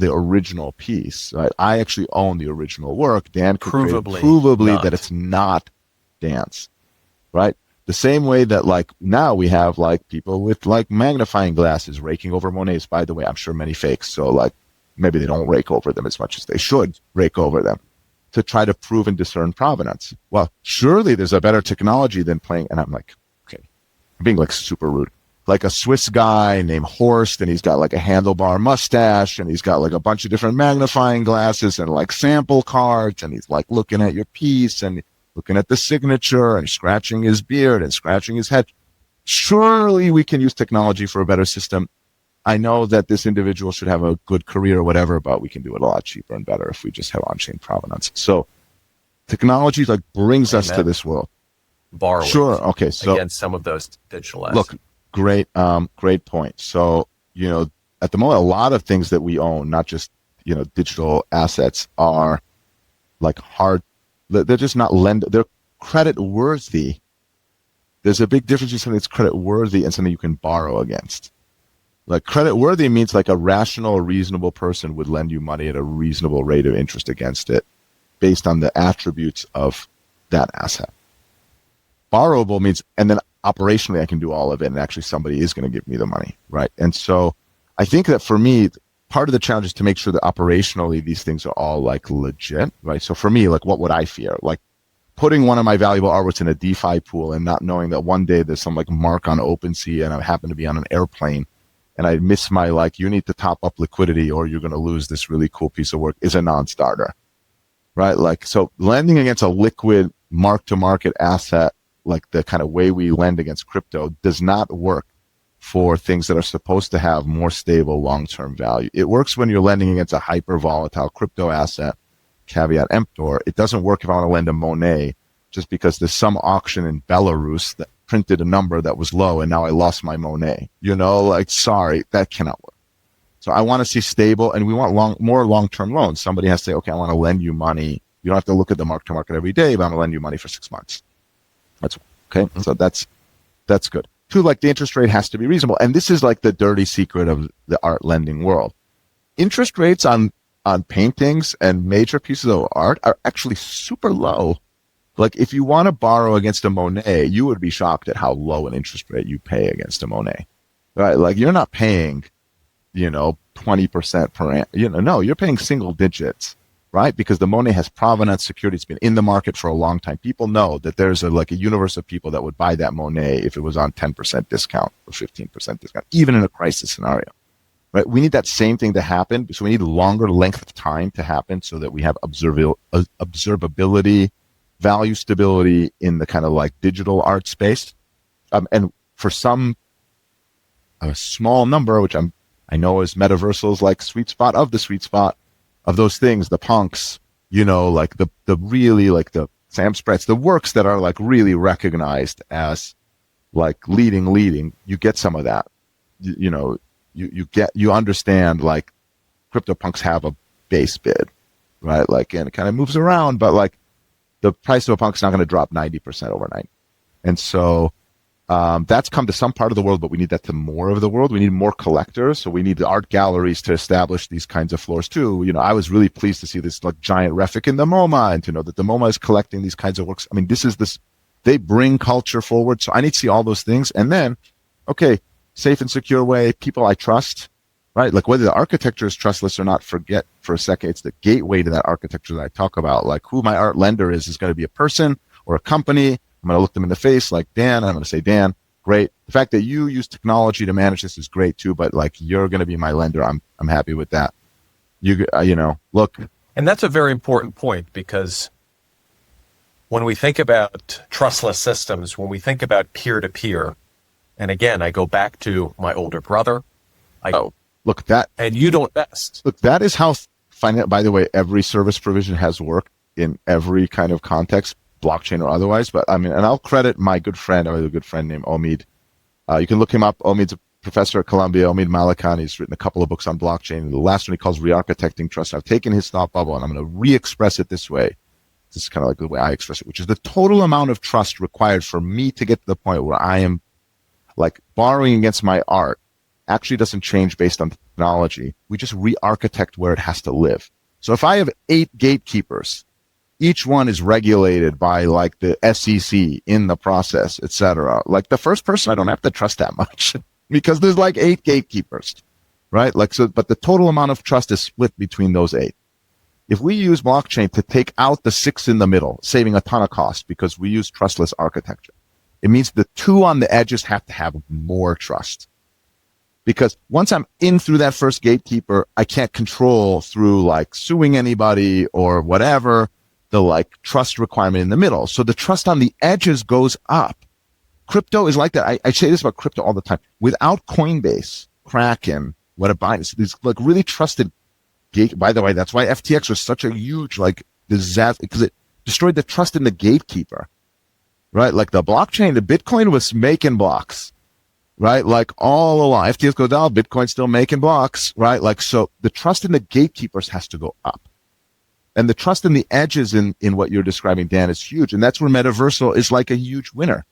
original piece, right? I actually own the original work. Dan could provably that it's not Dan's, right? The same way that like now we have like people with like magnifying glasses raking over Monets. By the way, I'm sure many fakes, so like maybe they don't rake over them as much as they should rake over them to try to prove and discern provenance. Well, surely there's a better technology than playing, and I'm like, okay, I'm being like super rude. Like a Swiss guy named Horst, and he's got like a handlebar mustache, and he's got like a bunch of different magnifying glasses and like sample cards, and he's like looking at your piece and looking at the signature and scratching his beard and scratching his head. Surely we can use technology for a better system. I know that this individual should have a good career or whatever, but we can do it a lot cheaper and better if we just have on-chain provenance. So technology like brings us to this world. Borrowing. Sure. Okay. So against some of those digital assets. Look, great point. So, you know, at the moment, a lot of things that we own, not just, you know, digital assets, are like hard. They're just not they're credit worthy. There's a big difference between something that's credit worthy and something you can borrow against. Like credit worthy means like a rational, reasonable person would lend you money at a reasonable rate of interest against it based on the attributes of that asset. Borrowable means, and then operationally I can do all of it and actually somebody is going to give me the money, right? And so I think that for me, part of the challenge is to make sure that operationally these things are all like legit, right? So for me, like what would I fear? Like putting one of my valuable artworks in a DeFi pool and not knowing that one day there's some like mark on OpenSea and I happen to be on an airplane and I miss my like, you need to top up liquidity or you're going to lose this really cool piece of work is a non-starter, right? Like, so lending against a liquid mark-to-market asset, like the kind of way we lend against crypto, does not work for things that are supposed to have more stable long-term value. It works when you're lending against a hyper-volatile crypto asset, caveat emptor. It doesn't work if I want to lend a Monet just because there's some auction in Belarus that printed a number that was low and now I lost my Monet. You know, like, sorry, that cannot work. So I want to see stable, and we want more long-term loans. Somebody has to say, okay, I want to lend you money. You don't have to look at the mark-to-market every day, but I'm going to lend you money for 6 months. That's okay. Mm-hmm. So that's good. Two, like the interest rate has to be reasonable. And this is like the dirty secret of the art lending world. Interest rates on paintings and major pieces of art are actually super low. Like if you want to borrow against a Monet, you would be shocked at how low an interest rate you pay against a Monet, right? Like you're not paying, 20% per annum. No, you're paying single digits, right? Because the Monet has provenance security. It's been in the market for a long time. People know that there's a universe of people that would buy that Monet if it was on 10% discount or 15% discount, even in a crisis scenario, right? We need that same thing to happen. So we need longer length of time to happen so that we have observability, value stability in the kind of like digital art space. And for a small number, which I know is Metaversal's like sweet spot of those things, the punks, like the really like the Sam Spratz, the works that are like really recognized as like leading, you get some of that, you understand like CryptoPunks have a base bid, right? Like, and it kind of moves around, but like the price of a punk's not going to drop 90% overnight. And so that's come to some part of the world, but we need that to more of the world. We need more collectors. So we need the art galleries to establish these kinds of floors too. I was really pleased to see this like giant Refic in the MoMA and to know that the MoMA is collecting these kinds of works. I mean, they bring culture forward. So I need to see all those things. And then, okay, safe and secure way, people I trust, right? Like whether the architecture is trustless or not, forget for a second. It's the gateway to that architecture that I talk about. Like who my art lender is going to be a person or a company. I'm going to look them in the face like Dan. I'm going to say, Dan, great. The fact that you use technology to manage this is great too, but like you're going to be my lender. I'm happy with that. Look. And that's a very important point because when we think about trustless systems, when we think about peer-to-peer, and again, I go back to my older brother, Oh, look, that and you don't invest. Look, that is how by the way, every service provision has worked in every kind of context, blockchain or otherwise. But I mean, and I'll credit my good friend, I have a good friend named Omid. You can look him up. Omid's a professor at Columbia, Omid Malikan. He's written a couple of books on blockchain. The last one he calls Re-Architecting Trust. I've taken his thought bubble and I'm going to re-express it this way. This is kind of like the way I express it, which is the total amount of trust required for me to get to the point where I am like borrowing against my art actually doesn't change based on technology. We just re-architect where it has to live. So if I have 8 gatekeepers, each one is regulated by like the SEC in the process, etc. Like the first person, I don't have to trust that much because there's like 8 gatekeepers, right? Like so, but the total amount of trust is split between those 8. If we use blockchain to take out the 6 in the middle, saving a ton of cost because we use trustless architecture, it means the 2 on the edges have to have more trust. Because once I'm in through that first gatekeeper, I can't control through like suing anybody or whatever the like trust requirement in the middle. So the trust on the edges goes up. Crypto is like that. I say this about crypto all the time. Without Coinbase, Kraken, what a Binance, these like really trusted gate. By the way, that's why FTX was such a huge like disaster because it destroyed the trust in the gatekeeper, right? Like the blockchain, the Bitcoin was making blocks. Right? Like all along, FTX goes down, Bitcoin's still making blocks, right? Like, so the trust in the gatekeepers has to go up. And the trust in the edges in what you're describing, Dan, is huge. And that's where Metaversal is like a huge winner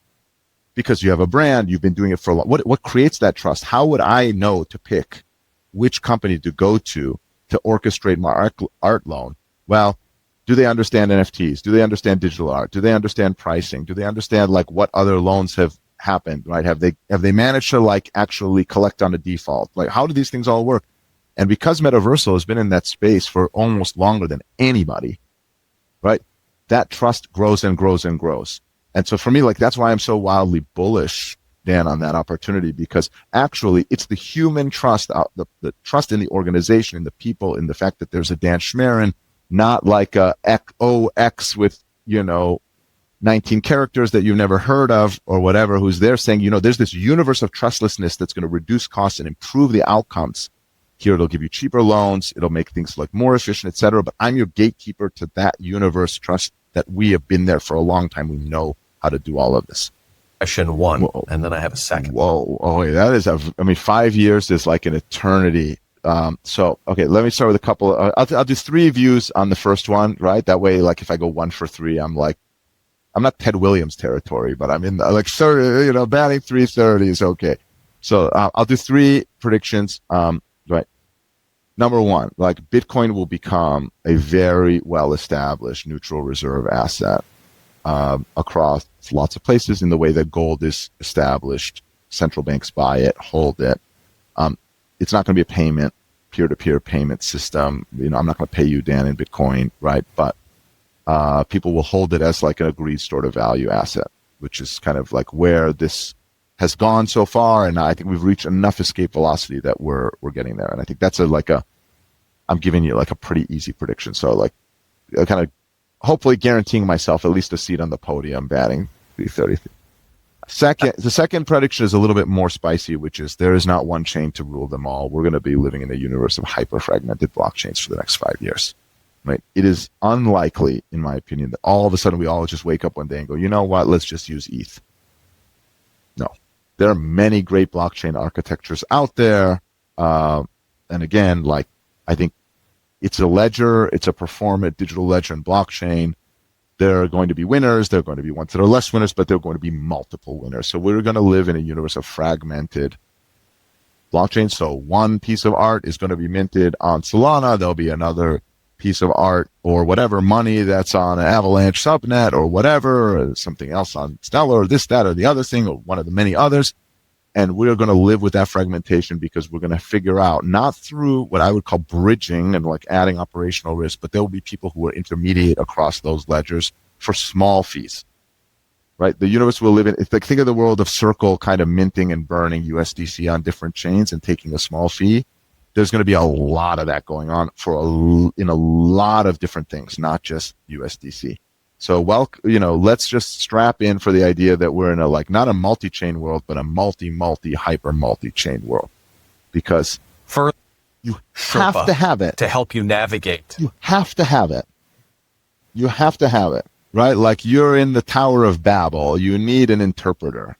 because you have a brand, you've been doing it for a long. What creates that trust? How would I know to pick which company to go to orchestrate my art loan? Well, do they understand NFTs? Do they understand digital art? Do they understand pricing? Do they understand like what other loans have happened, right? Have they managed to like actually collect on a default? Like how do these things all work? And because Metaversal has been in that space for almost longer than anybody, right? That trust grows and grows and grows. And so for me, like that's why I'm so wildly bullish, Dan, on that opportunity, because actually it's the human trust, the trust in the organization, in the people, in the fact that there's a Dan Schmerin, not like a OX with, 19 characters that you've never heard of or whatever, who's there saying, there's this universe of trustlessness that's going to reduce costs and improve the outcomes. Here, it'll give you cheaper loans. It'll make things like more efficient, et cetera. But I'm your gatekeeper to that universe trust that we have been there for a long time. We know how to do all of this. Question 1, Whoa. and then I have a second. Whoa. Oh, wait, that is, 5 years is like an eternity. Okay, let me start with a couple. I'll do 3 views on the first one, right? That way, like if I go 1 for 3, I'm not Ted Williams territory, but I'm in like 30, batting 330 is okay. So I'll do 3 predictions. Right. Number 1, like Bitcoin will become a very well-established neutral reserve asset across lots of places in the way that gold is established. Central banks buy it, hold it. It's not going to be a payment, peer-to-peer payment system. I'm not going to pay you, Dan, in Bitcoin, right? But people will hold it as like an agreed stored of value asset, which is kind of like where this has gone so far. And I think we've reached enough escape velocity that we're getting there. And I think that's I'm giving you like a pretty easy prediction. So like kind of hopefully guaranteeing myself at least a seat on the podium batting 330. The second prediction is a little bit more spicy, which is there is not one chain to rule them all. We're going to be living in a universe of hyper-fragmented blockchains for the next 5 years. Right. It is unlikely, in my opinion, that all of a sudden we all just wake up one day and go, you know what, let's just use ETH. No. There are many great blockchain architectures out there. And again, like I think it's a ledger, it's a performant digital ledger and blockchain. There are going to be winners, there are going to be ones that are less winners, but there are going to be multiple winners. So we're going to live in a universe of fragmented blockchain. So one piece of art is going to be minted on Solana. There'll be another piece of art or whatever money that's on an Avalanche subnet or whatever, or something else on Stellar or this, that, or the other thing, or one of the many others. And we're going to live with that fragmentation because we're going to figure out, not through what I would call bridging and like adding operational risk, but there will be people who are intermediate across those ledgers for small fees, right? The universe will live in, it's like, think of the world of Circle kind of minting and burning USDC on different chains and taking a small fee. There's going to be a lot of that going on in a lot of different things, not just USDC. So, let's just strap in for the idea that we're in not a multi-chain world, but a multi-chain world. because For you have to have it. to help you navigate. You have to have it. You have to have it, right? Like you're in the Tower of Babel. You need an interpreter,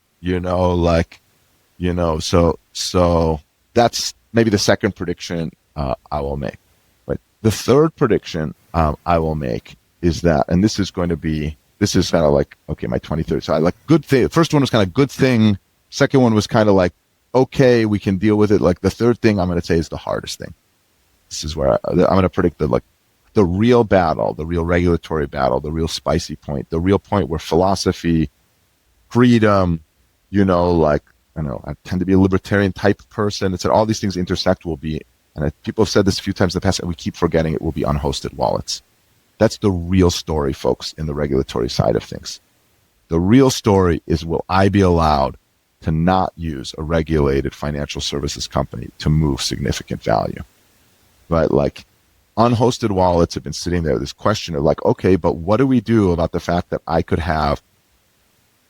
so that's maybe the second prediction I will make. But the third prediction I will make is that, and this is kind of like, okay, my 2030. So I like good thing. First one was kind of good thing. Second one was kind of like, okay, we can deal with it. Like the third thing I'm going to say is the hardest thing. This is where I'm going to predict the real battle, the real regulatory battle, the real spicy point, the real point where philosophy, freedom, I tend to be a libertarian type person. It's that all these things intersect will be, and people have said this a few times in the past, and we keep forgetting it will be unhosted wallets. That's the real story, folks, in the regulatory side of things. The real story is, will I be allowed to not use a regulated financial services company to move significant value? Right? Like, unhosted wallets have been sitting there. This question of like, okay, but what do we do about the fact that I could have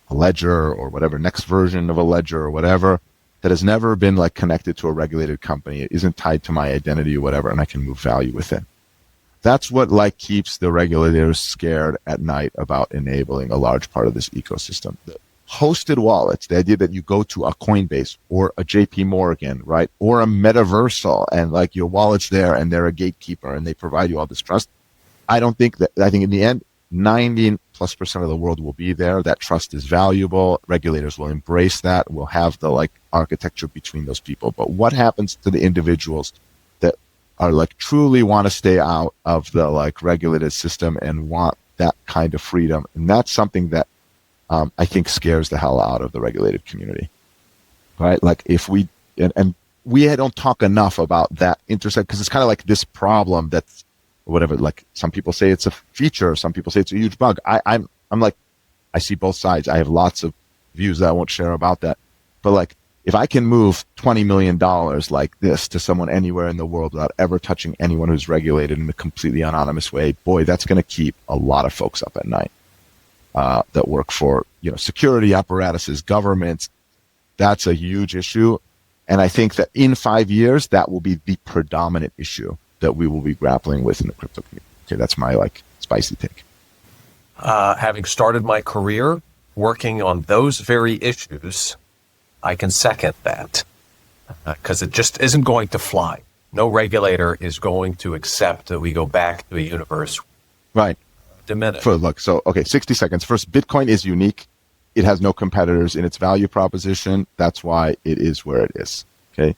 a ledger or whatever, next version of a ledger or whatever, that has never been like connected to a regulated company. It isn't tied to my identity or whatever, and I can move value with it. That's what like keeps the regulators scared at night about enabling a large part of this ecosystem. The hosted wallets, the idea that you go to a Coinbase or a JP Morgan, right, or a Metaversal, and like your wallet's there and they're a gatekeeper and they provide you all this trust. I think in the end, 90+% of the world will be there. That trust is valuable. Regulators will embrace that. We'll have the like architecture between those people. But what happens to the individuals that are like truly want to stay out of the like regulated system and want that kind of freedom? And that's something that I think scares the hell out of the regulated community, right? Like if we, and we don't talk enough about that intersect, because it's kind of like this problem that's whatever, like some people say it's a feature, some people say it's a huge bug. I'm like, I see both sides. I have lots of views that I won't share about that. But like, if I can move $20 million like this to someone anywhere in the world without ever touching anyone who's regulated in a completely anonymous way, boy, that's going to keep a lot of folks up at night. That work for, security apparatuses, governments. That's a huge issue. And I think that in 5 years, that will be the predominant issue that we will be grappling with in the crypto community. Okay, that's my like spicy take. Having started my career working on those very issues, I can second that because it just isn't going to fly. No regulator is going to accept that we go back to a universe. Right. Diminished. So, okay, 60 seconds. First, Bitcoin is unique. It has no competitors in its value proposition. That's why it is where it is. Okay.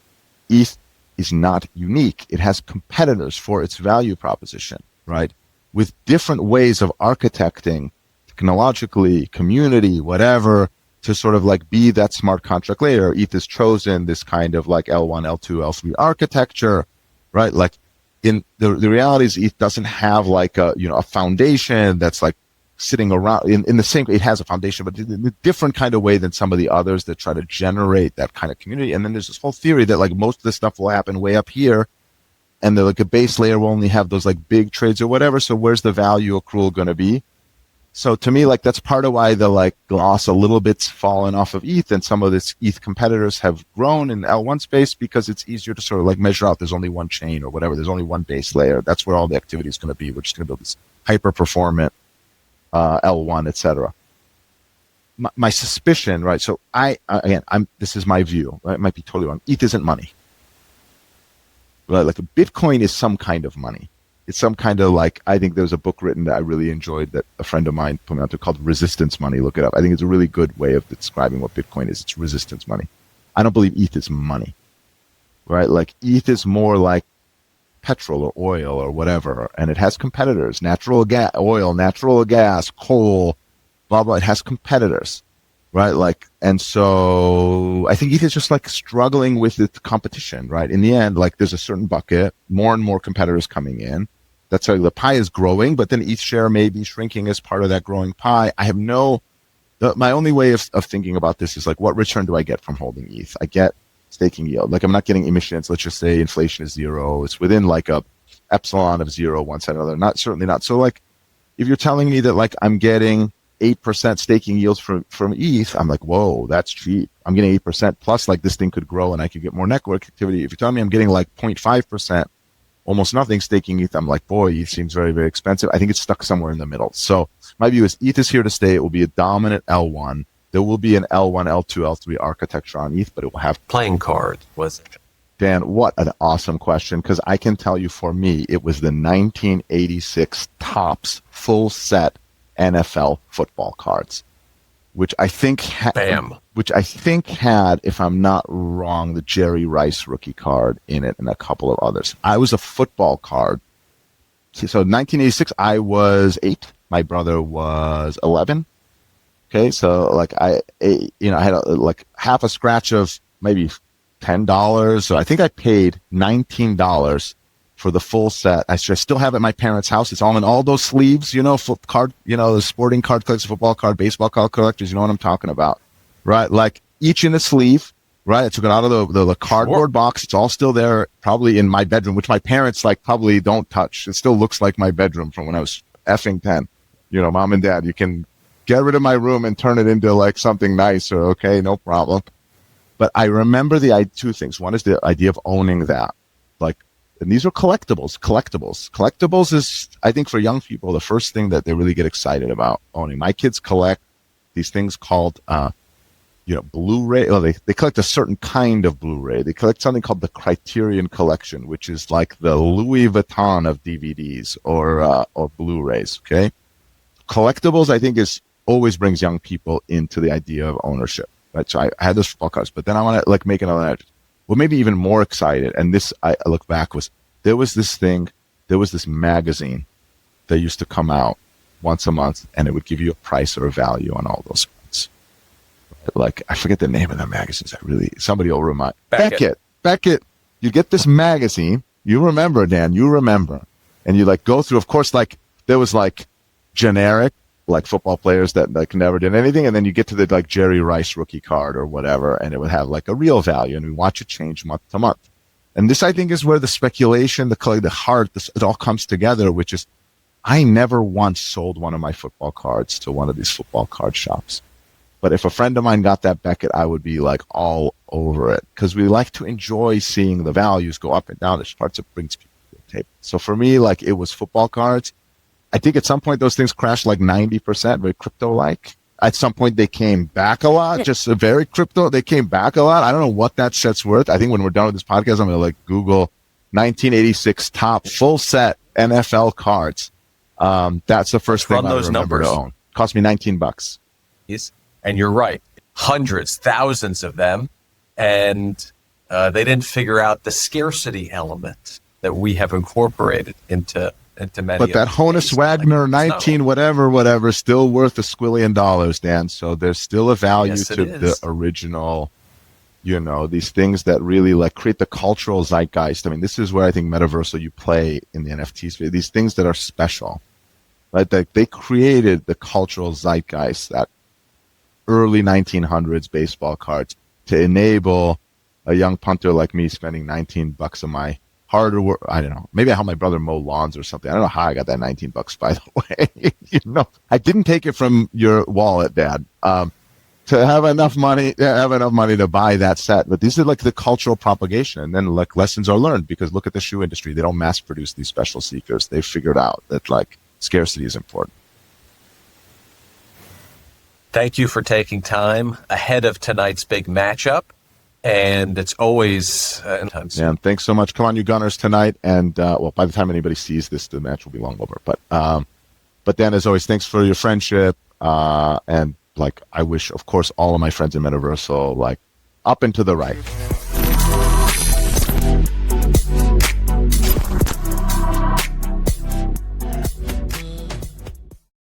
ETH is not unique. It has competitors for its value proposition, right? With different ways of architecting technologically, community, whatever, to sort of like be that smart contract layer. ETH has chosen this kind of like L1, L2, L3 architecture, right? Like in the reality is ETH doesn't have like a foundation that's like sitting around in the same, it has a foundation, but in a different kind of way than some of the others that try to generate that kind of community. And then there's this whole theory that like most of this stuff will happen way up here, and like a base layer will only have those like big trades or whatever. So where's the value accrual going to be? So to me, like that's part of why the like gloss a little bit's fallen off of ETH, and some of its ETH competitors have grown in L1 space because it's easier to sort of like measure out. There's only one chain or whatever. There's only one base layer. That's where all the activity is going to be. We're just going to build this hyper performant L1, etc. My suspicion, right? So this is my view. Right? It might be totally wrong. ETH isn't money. Right? Like a Bitcoin is some kind of money. It's some kind of like, I think there was a book written that I really enjoyed that a friend of mine put me onto called Resistance Money. Look it up. I think it's a really good way of describing what Bitcoin is. It's resistance money. I don't believe ETH is money, right? Like ETH is more like petrol or oil or whatever, and it has competitors, natural gas, oil, natural gas, coal, blah, blah. It has competitors, right? Like, and so I think ETH is just like struggling with its competition, right? In the end, like there's a certain bucket, more and more competitors coming in. That's how the pie is growing, but then ETH share may be shrinking as part of that growing pie. I have my only way of thinking about this is like, what return do I get from holding ETH? I get staking yield. Like I'm not getting emissions. Let's just say inflation is 0. It's within like a epsilon of 0, one side or another. Certainly not. So like, if you're telling me that like I'm getting 8% staking yields from ETH, I'm like, whoa, that's cheap. I'm getting 8% plus, like this thing could grow and I could get more network activity. If you're telling me I'm getting like 0.5%, almost nothing staking ETH, I'm like, boy, ETH seems very, very expensive. I think it's stuck somewhere in the middle. So my view is ETH is here to stay. It will be a dominant L1. There will be an L1, L2, L3 architecture on ETH, but it will have playing card. Was it? Dan, what an awesome question, because I can tell you for me, it was the 1986 Topps full set NFL football cards, which I think had, if I'm not wrong, the Jerry Rice rookie card in it and a couple of others. I was a football card. So 1986, I was 8. My brother was 11. Okay, so like I had like half a scratch of maybe $10. So I think I paid $19 for the full set. I still have it at my parents' house. It's all in all those sleeves, the sporting card collectors, football card, baseball card collectors. You know what I'm talking about, right? Like each in a sleeve, right? I took it out of the cardboard box. It's all still there, probably in my bedroom, which my parents like probably don't touch. It still looks like my bedroom from when I was effing 10. Mom and dad, you can get rid of my room and turn it into like something nicer. Okay, no problem. But I remember two things. One is the idea of owning that. Like, and these are collectibles. Collectibles is, I think, for young people, the first thing that they really get excited about owning. My kids collect these things called, Blu-ray. Well, they collect a certain kind of Blu-ray. They collect something called the Criterion Collection, which is like the Louis Vuitton of DVDs or Blu-rays. Okay, collectibles, I think, always brings young people into the idea of ownership. Right, so I had those football cards, but then I want to like make another edge. What made me even more excited, and this I look back, was there was this magazine that used to come out once a month, and it would give you a price or a value on all those cards. Like I forget the name of the magazines. Somebody will remind. Beckett. You get this magazine. You remember, Dan? You remember, and you like go through. Of course, like there was like generic, like football players that like never did anything, and then you get to the like Jerry Rice rookie card or whatever, and it would have like a real value, and we watch it change month to month. And this, I think, is where the speculation, the heart, it all comes together, which is I never once sold one of my football cards to one of these football card shops. But if a friend of mine got that Beckett, I would be like all over it, because we like to enjoy seeing the values go up and down. It's parts that brings people to the table. So for me, like it was football cards. I think at some point those things crashed like 90%, very crypto-like. At some point they came back a lot, just a very crypto. They came back a lot. I don't know what that set's worth. I think when we're done with this podcast, I'm going to like Google 1986 top full set NFL cards. That's the first thing I remember to own. Cost me $19. Yes, and you're right. Hundreds, thousands of them. And they didn't figure out the scarcity element that we have incorporated into many. But that Honus Wagner 19 whatever is still worth $1 squillion, Dan. So there's still a value to the original, these things that really like create the cultural zeitgeist. I mean, this is where I think metaversal you play in the NFTs, these things that are special, right? They created the cultural zeitgeist, that early 1900s baseball cards, to enable a young punter like me spending $19 of my harder work. I don't know. Maybe I helped my brother mow lawns or something. I don't know how I got that $19, by the way. I didn't take it from your wallet, Dad. To have enough money to buy that set. But these are like the cultural propagation, and then like lessons are learned, because look at the shoe industry. They don't mass produce these special seekers. They've figured out that like scarcity is important. Thank you for taking time ahead of tonight's big matchup. And it's always yeah, thanks so much. Come on, you Gunners, tonight. And by the time anybody sees this, the match will be long over. But Dan, as always, thanks for your friendship. And like, I wish, of course, all of my friends in Metaversal, like, up and to the right.